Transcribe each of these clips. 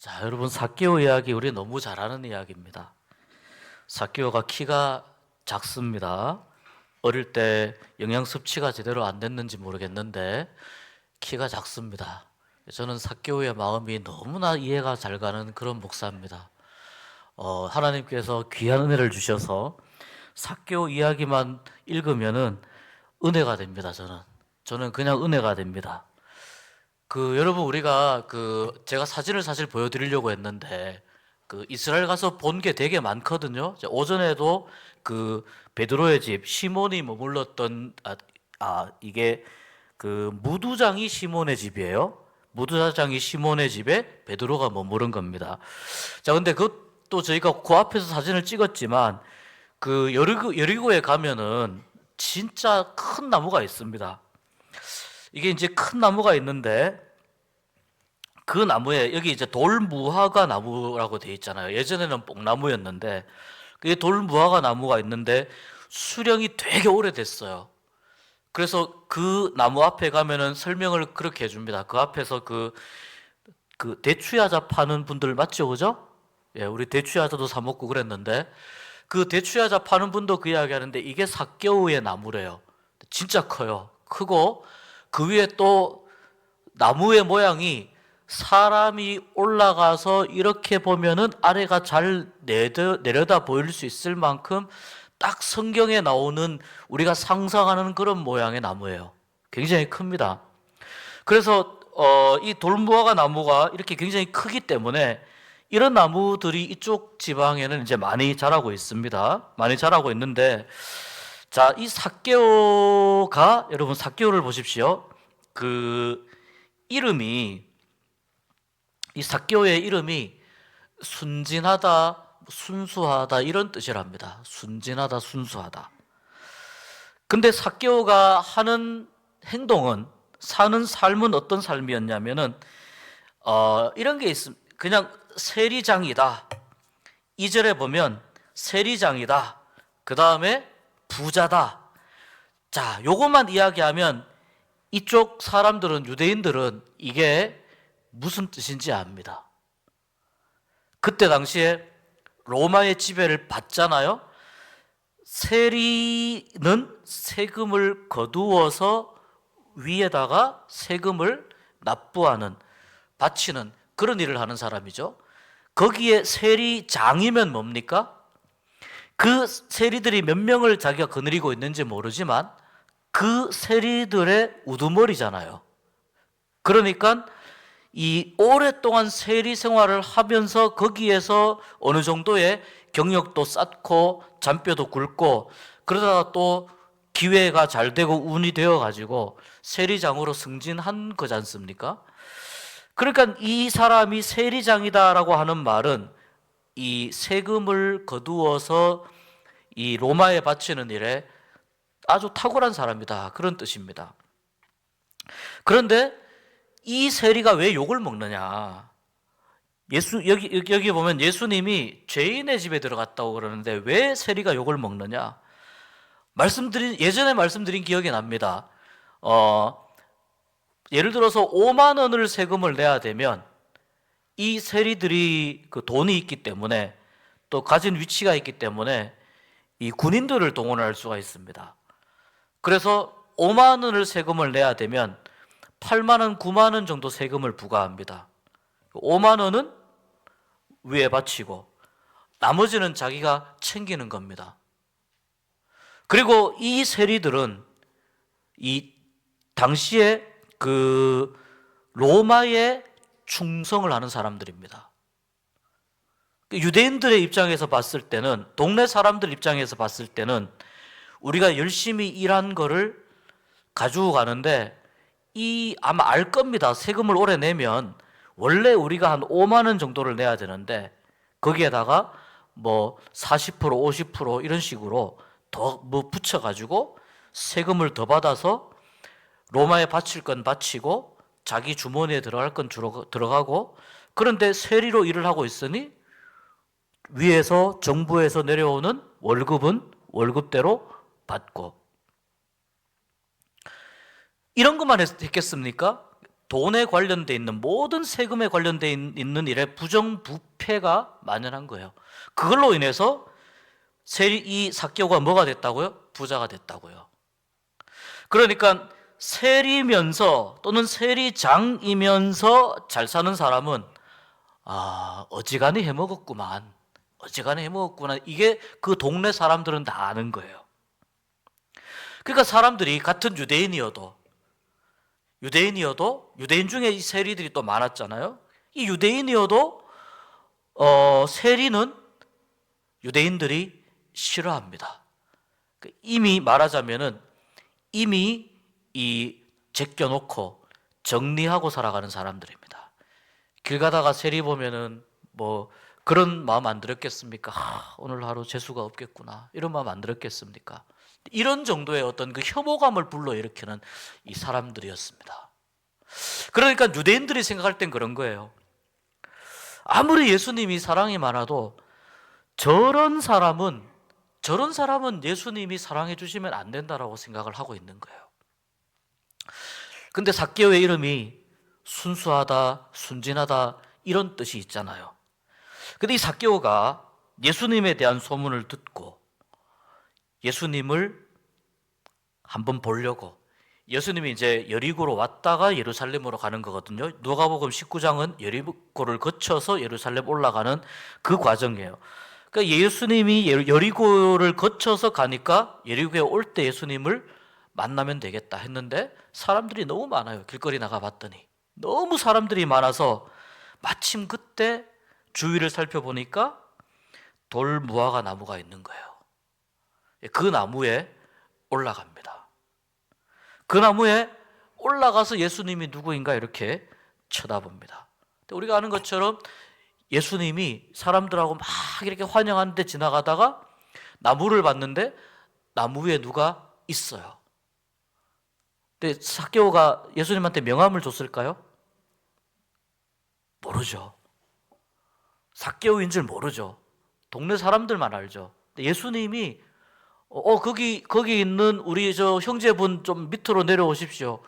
자, 여러분, 삭개오 이야기 우리 너무 잘 아는 이야기입니다. 삭개오가 키가 작습니다. 어릴 때 영양 섭취가 제대로 안 됐는지 모르겠는데 키가 작습니다. 저는 삭개오의 마음이 너무나 이해가 잘 가는 그런 목사입니다. 하나님께서 귀한 은혜를 주셔서 삭개오 이야기만 읽으면은 은혜가 됩니다. 저는 그냥 은혜가 됩니다. 여러분, 우리가 제가 사진을 사실 보여드리려고 했는데 이스라엘 가서 본 게 되게 많거든요. 오전에도 베드로의 집 시몬이 머물렀던 이게 무두장이 시몬의 집이에요. 무두장이 시몬의 집에 베드로가 머무른 겁니다. 자, 근데 그것도 저희가 그 앞에서 사진을 찍었지만 여리고에 가면은 진짜 큰 나무가 있습니다. 이게 이제 큰 나무가 있는데 그 나무에 여기 이제 돌무화과 나무라고 돼 있잖아요. 예전에는 뽕나무였는데 그 돌무화과 나무가 있는데 수령이 되게 오래됐어요. 그래서 그 나무 앞에 가면은 설명을 그렇게 해줍니다. 그 앞에서 대추야자 파는 분들 맞죠, 그죠? 예, 우리 대추야자도 사 먹고 그랬는데 그 대추야자 파는 분도 그 이야기 하는데 이게 삭개오의 나무래요. 진짜 커요. 크고 그 위에 또 나무의 모양이 사람이 올라가서 이렇게 보면은 아래가 잘 내려다 보일 수 있을 만큼 딱 성경에 나오는 우리가 상상하는 그런 모양의 나무예요. 굉장히 큽니다. 그래서 이 돌무화과 나무가 이렇게 굉장히 크기 때문에 이런 나무들이 이쪽 지방에는 이제 많이 자라고 있습니다. 많이 자라고 있는데, 자, 이 삭개오가, 여러분 삭개오를 보십시오. 이름이, 이 삭개오의 이름이 순진하다, 순수하다 이런 뜻이랍니다. 순진하다, 순수하다. 근데 삭개오가 하는 행동은, 사는 삶은 어떤 삶이었냐면은 이런 게 있습니다. 그냥 세리장이다. 2절에 보면 세리장이다. 그 다음에 부자다. 자, 요것만 이야기하면 이쪽 사람들은, 유대인들은 이게 무슨 뜻인지 압니다. 그때 당시에 로마의 지배를 받잖아요. 세리는 세금을 거두어서 위에다가 세금을 납부하는, 바치는 그런 일을 하는 사람이죠. 거기에 세리장이면 뭡니까? 그 세리들이 몇 명을 자기가 거느리고 있는지 모르지만 그 세리들의 우두머리잖아요. 그러니까 이 오랫동안 세리 생활을 하면서 거기에서 어느 정도의 경력도 쌓고 잔뼈도 굵고 그러다가 또 기회가 잘 되고 운이 되어 가지고 세리장으로 승진한 거지 않습니까? 그러니까 이 사람이 세리장이다라고 하는 말은 이 세금을 거두어서 이 로마에 바치는 일에 아주 탁월한 사람이다, 그런 뜻입니다. 그런데 이 세리가 왜 욕을 먹느냐? 여기 보면 예수님이 죄인의 집에 들어갔다고 그러는데 왜 세리가 욕을 먹느냐? 예전에 말씀드린 기억이 납니다. 예를 들어서 5만 원을 세금을 내야 되면 이 세리들이 그 돈이 있기 때문에 또 가진 위치가 있기 때문에 이 군인들을 동원할 수가 있습니다. 그래서 5만 원을 세금을 내야 되면 8만 원, 9만 원 정도 세금을 부과합니다. 5만 원은 위에 바치고 나머지는 자기가 챙기는 겁니다. 그리고 이 세리들은 이 당시에 로마에 충성을 하는 사람들입니다. 유대인들의 입장에서 봤을 때는, 동네 사람들 입장에서 봤을 때는 우리가 열심히 일한 거를 가지고 가는데 아마 알 겁니다. 세금을 오래 내면 원래 우리가 한 5만 원 정도를 내야 되는데 거기에다가 뭐 40%, 50% 이런 식으로 더 뭐 붙여가지고 세금을 더 받아서 로마에 바칠 건 바치고 자기 주머니에 들어갈 건 들어가고, 그런데 세리로 일을 하고 있으니 위에서 정부에서 내려오는 월급은 월급대로 받고, 이런 것만 했겠습니까? 돈에 관련돼 있는 모든 세금에 관련돼 있는 일에 부정부패가 만연한 거예요. 그걸로 인해서 이 삭개오가 뭐가 됐다고요? 부자가 됐다고요. 그러니까 세리면서 또는 세리장이면서 잘 사는 사람은 어지간히 해먹었구만. 이게 그 동네 사람들은 다 아는 거예요. 그러니까 사람들이 같은 유대인이어도 유대인 중에 이 세리들이 또 많았잖아요. 이 유대인이어도 세리는 유대인들이 싫어합니다. 이미 말하자면은 이미 이 제껴놓고 정리하고 살아가는 사람들입니다. 길 가다가 세리 보면은 뭐 그런 마음 안 들었겠습니까? 오늘 하루 재수가 없겠구나, 이런 마음 안 들었겠습니까? 이런 정도의 어떤 그 혐오감을 불러일으키는 이 사람들이었습니다. 그러니까 유대인들이 생각할 땐 그런 거예요. 아무리 예수님이 사랑이 많아도 저런 사람은 예수님이 사랑해 주시면 안 된다라고 생각을 하고 있는 거예요. 근데 삭개오의 이름이 순수하다, 순진하다 이런 뜻이 있잖아요. 근데 이 삭개오가 예수님에 대한 소문을 듣고 예수님을 한번 보려고, 예수님이 이제 여리고로 왔다가 예루살렘으로 가는 거거든요. 누가복음 19장은 여리고를 거쳐서 예루살렘 올라가는 그 과정이에요. 그러니까 예수님이 여리고를 거쳐서 가니까 여리고에 올 때 예수님을 만나면 되겠다 했는데 사람들이 너무 많아요. 길거리 나가 봤더니 너무 사람들이 많아서 마침 그때 주위를 살펴보니까 돌무화과 나무가 있는 거예요. 그 나무에 올라갑니다. 그 나무에 올라가서 예수님이 누구인가 이렇게 쳐다봅니다. 우리가 아는 것처럼 예수님이 사람들하고 막 이렇게 환영하는데 지나가다가 나무를 봤는데 나무 위에 누가 있어요. 근데 삭개오가 예수님한테 명함을 줬을까요? 모르죠. 삭개오인 줄 모르죠. 동네 사람들만 알죠. 예수님이 거기 있는 우리 저 형제분 좀 밑으로 내려오십시오.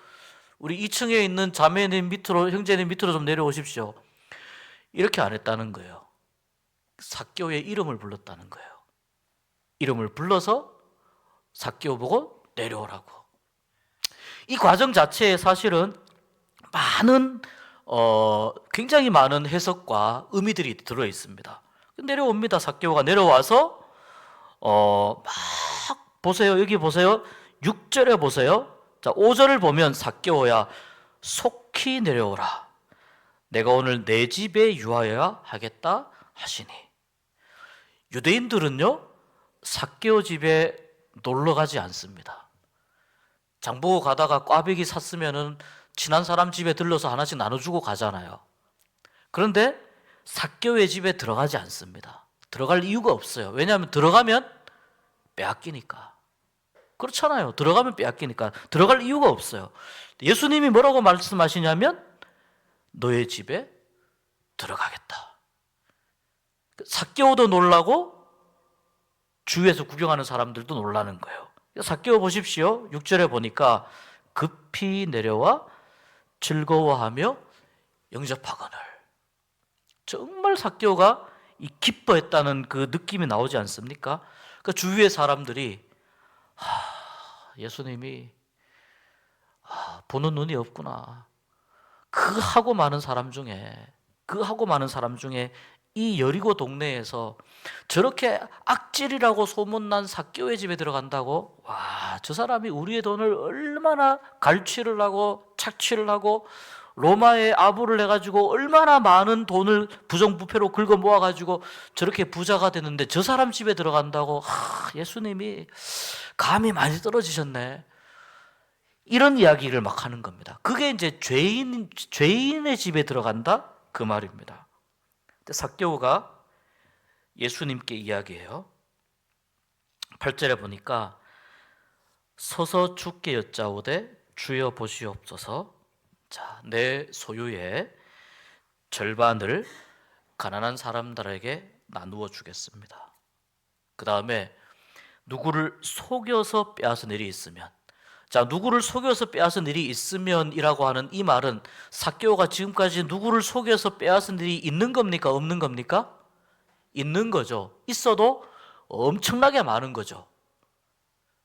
우리 2층에 있는 자매님 밑으로, 형제님 밑으로 좀 내려오십시오. 이렇게 안 했다는 거예요. 삭개오의 이름을 불렀다는 거예요. 이름을 불러서 삭개오 보고 내려오라고. 이 과정 자체에 사실은 굉장히 많은 해석과 의미들이 들어 있습니다. 내려옵니다. 삭개오가 내려와서 막 보세요. 여기 보세요. 6절에 보세요. 자, 5절을 보면 삭개오야 속히 내려오라. 내가 오늘 내 집에 유하여야 하겠다 하시니. 유대인들은요, 삭개오 집에 놀러 가지 않습니다. 장보고 가다가 꽈배기 샀으면은 친한 사람 집에 들러서 하나씩 나눠주고 가잖아요. 그런데 삭개오의 집에 들어가지 않습니다. 들어갈 이유가 없어요. 왜냐하면 들어가면 빼앗기니까. 그렇잖아요. 들어가면 빼앗기니까 들어갈 이유가 없어요. 예수님이 뭐라고 말씀하시냐면 너의 집에 들어가겠다. 삭개오도 놀라고 주위에서 구경하는 사람들도 놀라는 거예요. 삭개오 보십시오. 6절에 보니까 급히 내려와 즐거워하며 영접하거늘. 정말 삭개오가 기뻐했다는 그 느낌이 나오지 않습니까? 그 주위의 사람들이 예수님이 보는 눈이 없구나. 그 하고 많은 사람 중에 이 여리고 동네에서 저렇게 악질이라고 소문난 삭개오의 집에 들어간다고? 와, 저 사람이 우리의 돈을 얼마나 갈취를 하고 착취를 하고 로마에 아부를 해가지고 얼마나 많은 돈을 부정부패로 긁어 모아가지고 저렇게 부자가 됐는데 저 사람 집에 들어간다고? 예수님이 감이 많이 떨어지셨네. 이런 이야기를 막 하는 겁니다. 그게 이제 죄인의 집에 들어간다? 그 말입니다. 근데 삭개오가 예수님께 이야기해요. 8절에 보니까 서서 주께 여짜오되 주여 보시옵소서. 자, 내 소유의 절반을 가난한 사람들에게 나누어 주겠습니다. 그 다음에 누구를 속여서 빼앗은 일이 있으면 자, 누구를 속여서 빼앗은 일이 있으면이라고 하는 이 말은 삭개오가 지금까지 누구를 속여서 빼앗은 일이 있는 겁니까? 없는 겁니까? 있는 거죠. 있어도 엄청나게 많은 거죠.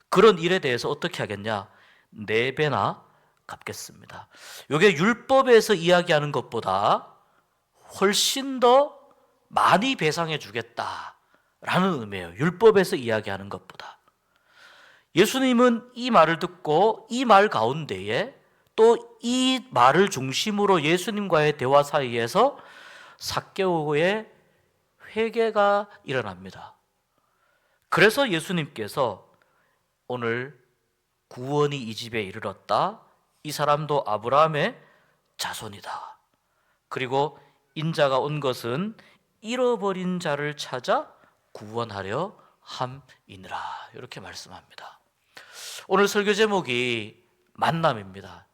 그런 일에 대해서 어떻게 하겠냐? 4배나 갚겠습니다. 이게 율법에서 이야기하는 것보다 훨씬 더 많이 배상해 주겠다라는 의미예요. 율법에서 이야기하는 것보다. 예수님은 이 말을 듣고 이 말 가운데에 또 이 말을 중심으로 예수님과의 대화 사이에서 삭개오의 회개가 일어납니다. 그래서 예수님께서 오늘 구원이 이 집에 이르렀다. 이 사람도 아브라함의 자손이다. 그리고 인자가 온 것은 잃어버린 자를 찾아 구원하려 함이니라. 이렇게 말씀합니다. 오늘 설교 제목이 만남입니다.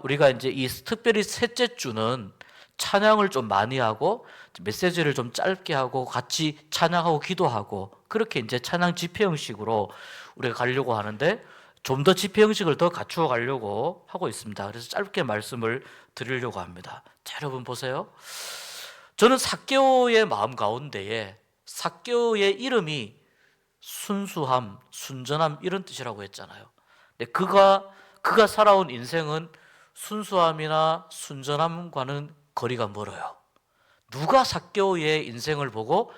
우리가 이제 이 특별히 셋째 주는 찬양을 좀 많이 하고 메시지를 좀 짧게 하고 같이 찬양하고 기도하고 그렇게 이제 찬양 집회 형식으로 우리가 가려고 하는데 좀 더 집회 형식을 더 갖추어 가려고 하고 있습니다. 그래서 짧게 말씀을 드리려고 합니다. 자, 여러분 보세요. 저는 삭개오의 마음 가운데에 삭개오의 이름이 순수함, 순전함 이런 뜻이라고 했잖아요. 근데 그가 살아온 인생은 순수함이나 순전함과는 거리가 멀어요. 누가 삭개오의 인생을 보고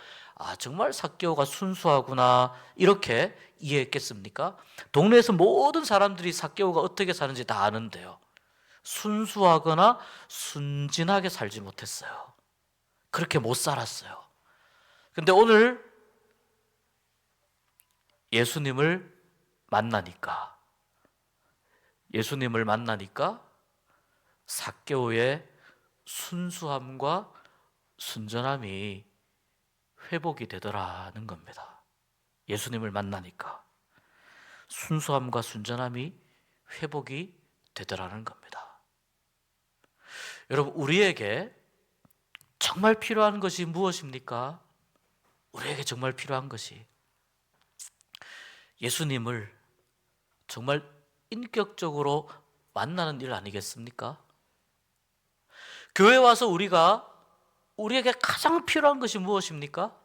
정말 삭개오가 순수하구나 이렇게 이해했겠습니까? 동네에서 모든 사람들이 삭개오가 어떻게 사는지 다 아는데요. 순수하거나 순진하게 살지 못했어요. 그렇게 못 살았어요. 근데 오늘 예수님을 만나니까 삭개오의 순수함과 순전함이 회복이 되더라는 겁니다. 예수님을 만나니까 순수함과 순전함이 회복이 되더라는 겁니다. 여러분, 우리에게 정말 필요한 것이 무엇입니까? 우리에게 정말 필요한 것이 예수님을 정말 인격적으로 만나는 일 아니겠습니까? 교회 와서 우리에게 가장 필요한 것이 무엇입니까?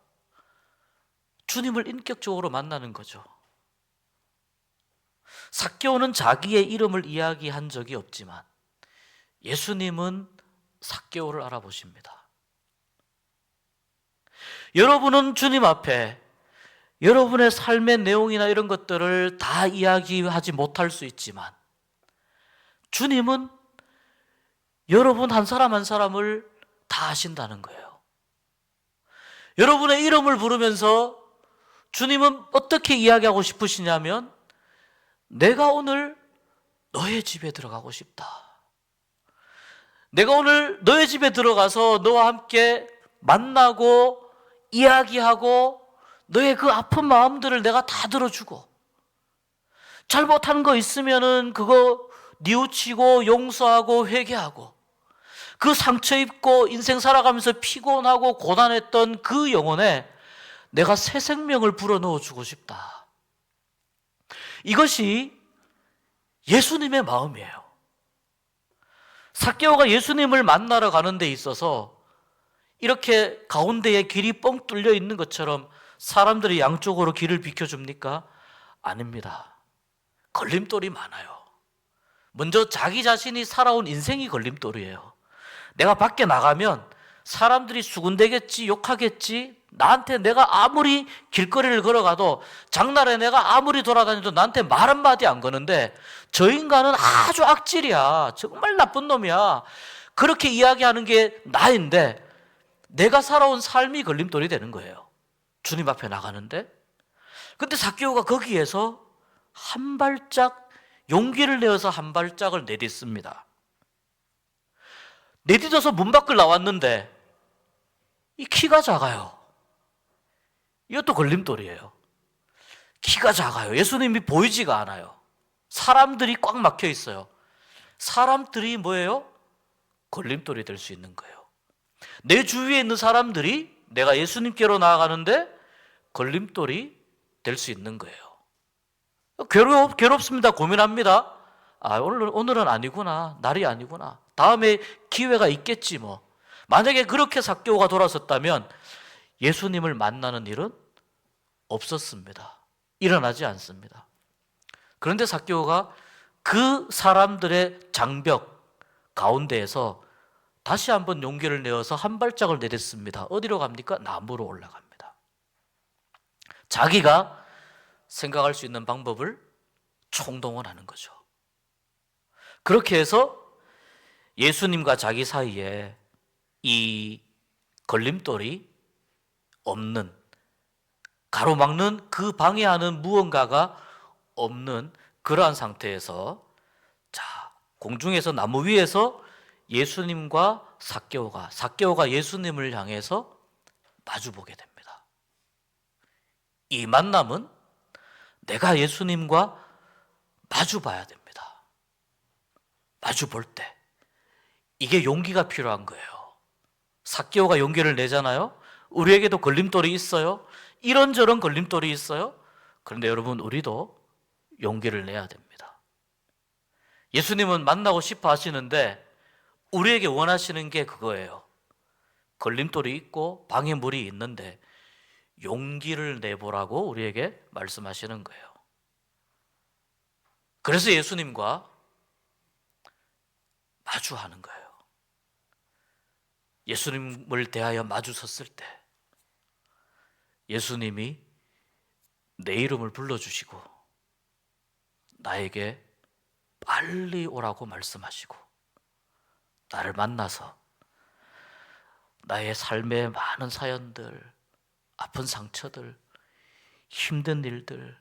주님을 인격적으로 만나는 거죠. 삭개오는 자기의 이름을 이야기한 적이 없지만 예수님은 삭개오를 알아보십니다. 여러분은 주님 앞에 여러분의 삶의 내용이나 이런 것들을 다 이야기하지 못할 수 있지만 주님은 여러분 한 사람 한 사람을 다 아신다는 거예요. 여러분의 이름을 부르면서 주님은 어떻게 이야기하고 싶으시냐면 내가 오늘 너의 집에 들어가고 싶다. 내가 오늘 너의 집에 들어가서 너와 함께 만나고 이야기하고 너의 그 아픈 마음들을 내가 다 들어주고 잘못한 거 있으면은 그거 뉘우치고 용서하고 회개하고 그 상처 입고 인생 살아가면서 피곤하고 고단했던 그 영혼에 내가 새 생명을 불어넣어 주고 싶다. 이것이 예수님의 마음이에요. 삭개오가 예수님을 만나러 가는 데 있어서 이렇게 가운데에 길이 뻥 뚫려 있는 것처럼 사람들이 양쪽으로 길을 비켜줍니까? 아닙니다. 걸림돌이 많아요. 먼저 자기 자신이 살아온 인생이 걸림돌이에요. 내가 밖에 나가면 사람들이 수군대겠지, 욕하겠지, 나한테 내가 아무리 길거리를 걸어가도 장날에 내가 아무리 돌아다녀도 나한테 말 한마디 안 거는데 저 인간은 아주 악질이야, 정말 나쁜 놈이야, 그렇게 이야기하는 게 나인데 내가 살아온 삶이 걸림돌이 되는 거예요. 주님 앞에 나가는데. 근데 삭개오가 거기에서 한 발짝 용기를 내어서 한 발짝을 내딛습니다. 내딛어서 문 밖을 나왔는데 이 키가 작아요. 이것도 걸림돌이에요. 키가 작아요. 예수님이 보이지가 않아요. 사람들이 꽉 막혀 있어요. 사람들이 뭐예요? 걸림돌이 될 수 있는 거예요. 내 주위에 있는 사람들이 내가 예수님께로 나아가는데 걸림돌이 될 수 있는 거예요. 괴롭습니다. 고민합니다. 오늘은 아니구나, 날이 아니구나, 다음에 기회가 있겠지 뭐. 만약에 그렇게 삭개오가 돌아섰다면 예수님을 만나는 일은 없었습니다. 일어나지 않습니다. 그런데 삭개오가 그 사람들의 장벽 가운데에서 다시 한번 용기를 내어서 한 발짝을 내딛습니다. 어디로 갑니까? 나무로 올라갑니다. 자기가 생각할 수 있는 방법을 총동원하는 거죠. 그렇게 해서 예수님과 자기 사이에 이 걸림돌이 없는, 가로막는, 그 방해하는 무언가가 없는 그러한 상태에서 공중에서, 나무 위에서 예수님과 삭개오가 예수님을 향해서 마주보게 됩니다. 이 만남은 내가 예수님과 마주봐야 됩니다. 마주볼 때 이게 용기가 필요한 거예요. 삭개오가 용기를 내잖아요. 우리에게도 걸림돌이 있어요. 이런저런 걸림돌이 있어요. 그런데 여러분, 우리도 용기를 내야 됩니다. 예수님은 만나고 싶어 하시는데 우리에게 원하시는 게 그거예요. 걸림돌이 있고 방해물이 있는데 용기를 내보라고 우리에게 말씀하시는 거예요. 그래서 예수님과 마주하는 거예요. 예수님을 대하여 마주 섰을 때 예수님이 내 이름을 불러주시고 나에게 빨리 오라고 말씀하시고 나를 만나서 나의 삶의 많은 사연들, 아픈 상처들, 힘든 일들,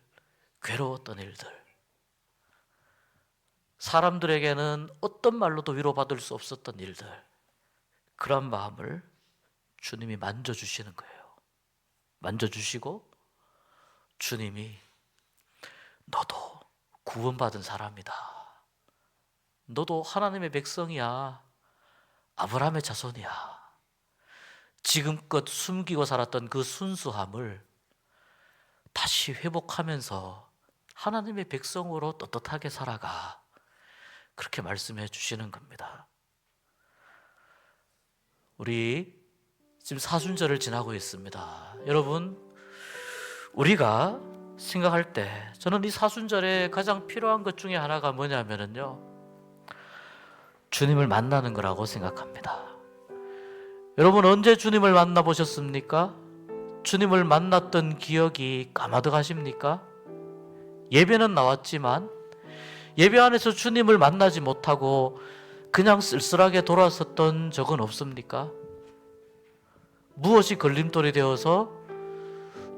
괴로웠던 일들, 사람들에게는 어떤 말로도 위로받을 수 없었던 일들, 그런 마음을 주님이 만져주시는 거예요. 만져주시고 주님이 너도 구원받은 사람이다. 너도 하나님의 백성이야. 아브라함의 자손이야. 지금껏 숨기고 살았던 그 순수함을 다시 회복하면서 하나님의 백성으로 떳떳하게 살아가. 그렇게 말씀해 주시는 겁니다. 우리 지금 사순절을 지나고 있습니다. 여러분, 우리가 생각할 때 저는 이 사순절에 가장 필요한 것 중에 하나가 뭐냐면요, 주님을 만나는 거라고 생각합니다. 여러분, 언제 주님을 만나보셨습니까? 주님을 만났던 기억이 까마득하십니까? 예배는 나왔지만 예배 안에서 주님을 만나지 못하고 그냥 쓸쓸하게 돌아섰던 적은 없습니까? 무엇이 걸림돌이 되어서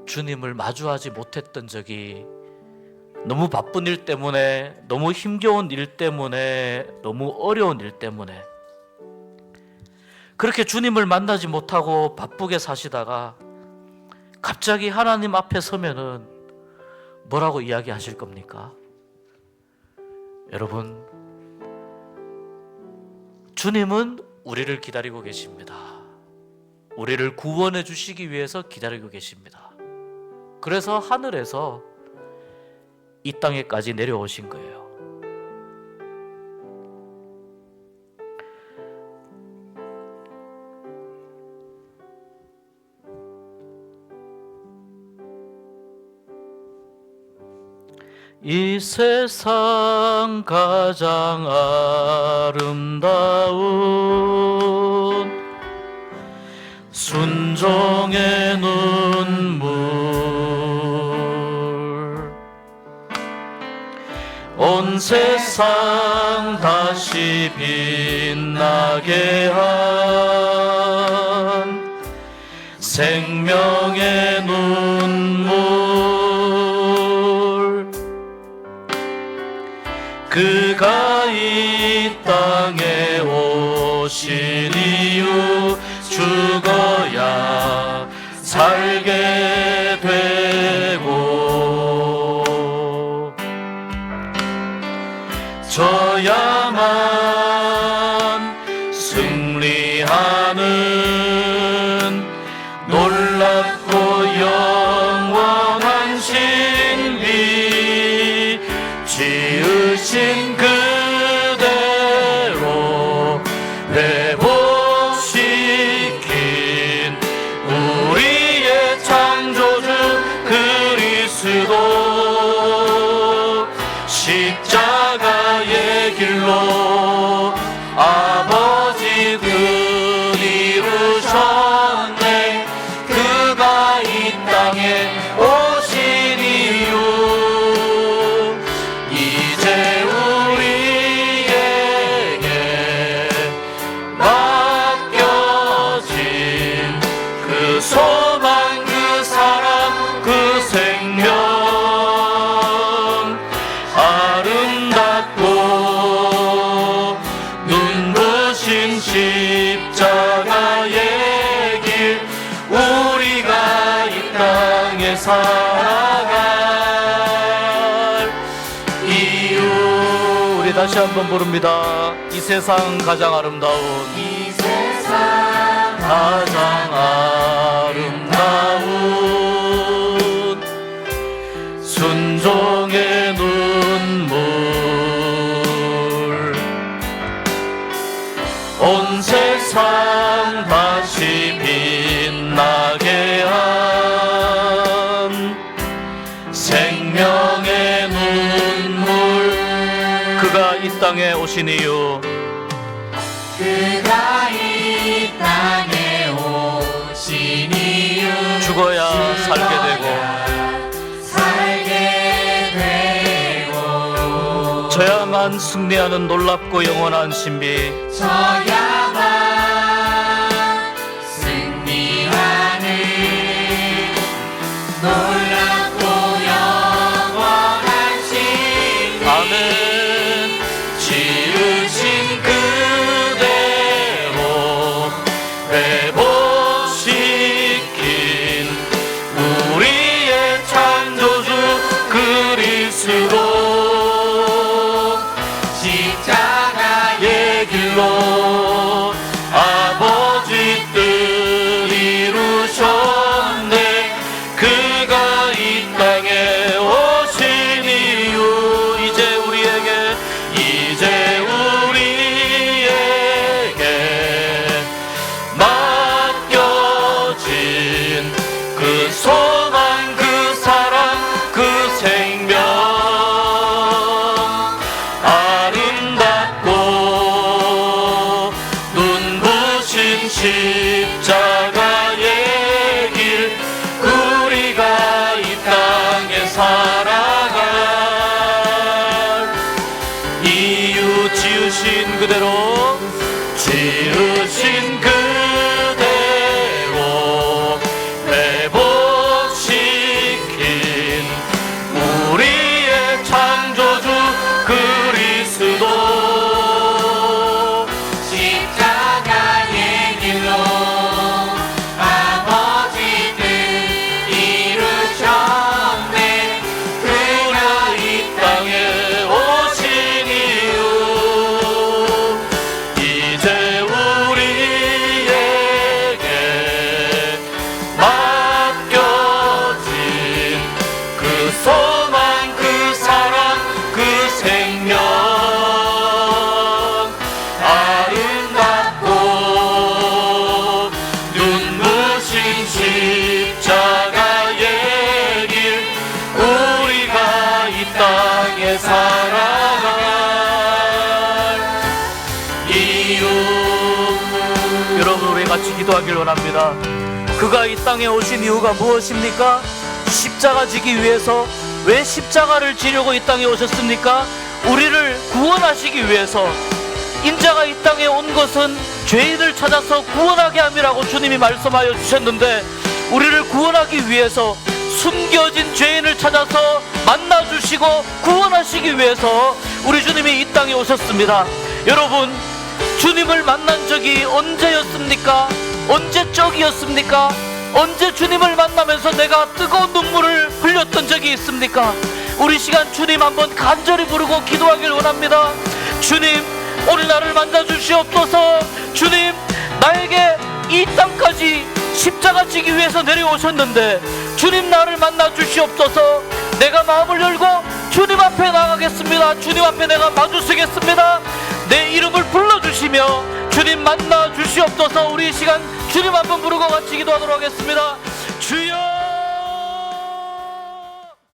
주님을 마주하지 못했던 적이, 너무 바쁜 일 때문에, 너무 힘겨운 일 때문에, 너무 어려운 일 때문에 그렇게 주님을 만나지 못하고 바쁘게 사시다가 갑자기 하나님 앞에 서면은 뭐라고 이야기하실 겁니까? 여러분, 주님은 우리를 기다리고 계십니다. 우리를 구원해 주시기 위해서 기다리고 계십니다. 그래서 하늘에서 이 땅에까지 내려오신 거예요. 이 세상 가장 아름다운 순종의 눈물, 온 세상 다시 빛나게 한 생명의 눈물, 그가 이 땅에 오신 이유 죽어야 살게 되고 져야만 승리하는 놀랍고 영원한 신비, 지으신 그 같이 한번 부릅니다. 이 세상 가장 아름다운, 이 세상 가장 아름다운 순종의 눈물, 온 세상 다시 빛나게 한 생명의 눈물. 그가 이 땅에 오신 이유, 그가 이 땅에 오신 이유, 죽어야 살게 되고 저야만 승리하는 놀랍고 영원한 신비, 저야만 승리하는 놀랍고 영원한 신비. 아멘. 지으신 그대로 회복시킨 우리의 창조주 그리스도, 십자가의 길로 아버지 뜻 이루셨네. 그가 이 땅에 오신 이유, 이제 우리에게 맡겨진 그 소망, 그 사랑, 그 생명, 아름답고 눈부신 십자가의 길, 우리가 이 땅에 살아갈 이유, 지으신 그대로, 지으신 그대로 회복시킨 우리의 창조주 그리스도, 십자가의 길로 아버지 뜻 이루셨네. 그가 이 땅에 오신 이유, 이제 우리에게 맡겨진 그 소망, 그 사랑, 그 생명, 아름답고 눈부신 십자가의 길, 우리가 이 땅에 살아갈 이유. 여러분, 우리 같이 기도하길 원합니다. 그가 이 땅에 오신 이유가 무엇입니까? 십자가 지기 위해서. 왜 십자가를 지려고 이 땅에 오셨습니까? 우리를 구원하시기 위해서. 인자가 이 땅에 온 것은 죄인을 찾아서 구원하게 함이라고 주님이 말씀하여 주셨는데, 우리를 구원하기 위해서, 숨겨진 죄인을 찾아서 만나주시고 구원하시기 위해서 우리 주님이 이 땅에 오셨습니다. 여러분, 주님을 만난 적이 언제였습니까? 언제적이었습니까? 언제 주님을 만나면서 내가 뜨거운 눈물을 흘렸던 적이 있습니까? 우리 시간 주님 한번 간절히 부르고 기도하길 원합니다. 주님, 오늘 나를 만나주시옵소서. 주님, 나에게 이 땅까지 십자가 지기 위해서 내려오셨는데 주님, 나를 만나주시옵소서. 내가 마음을 열고 주님 앞에 나가겠습니다. 주님 앞에 내가 마주서겠습니다. 내 이름을 불러주시며 주님 만나주시옵소서. 우리 이 시간 주님 한번 부르고 같이 기도하도록 하겠습니다. 주여.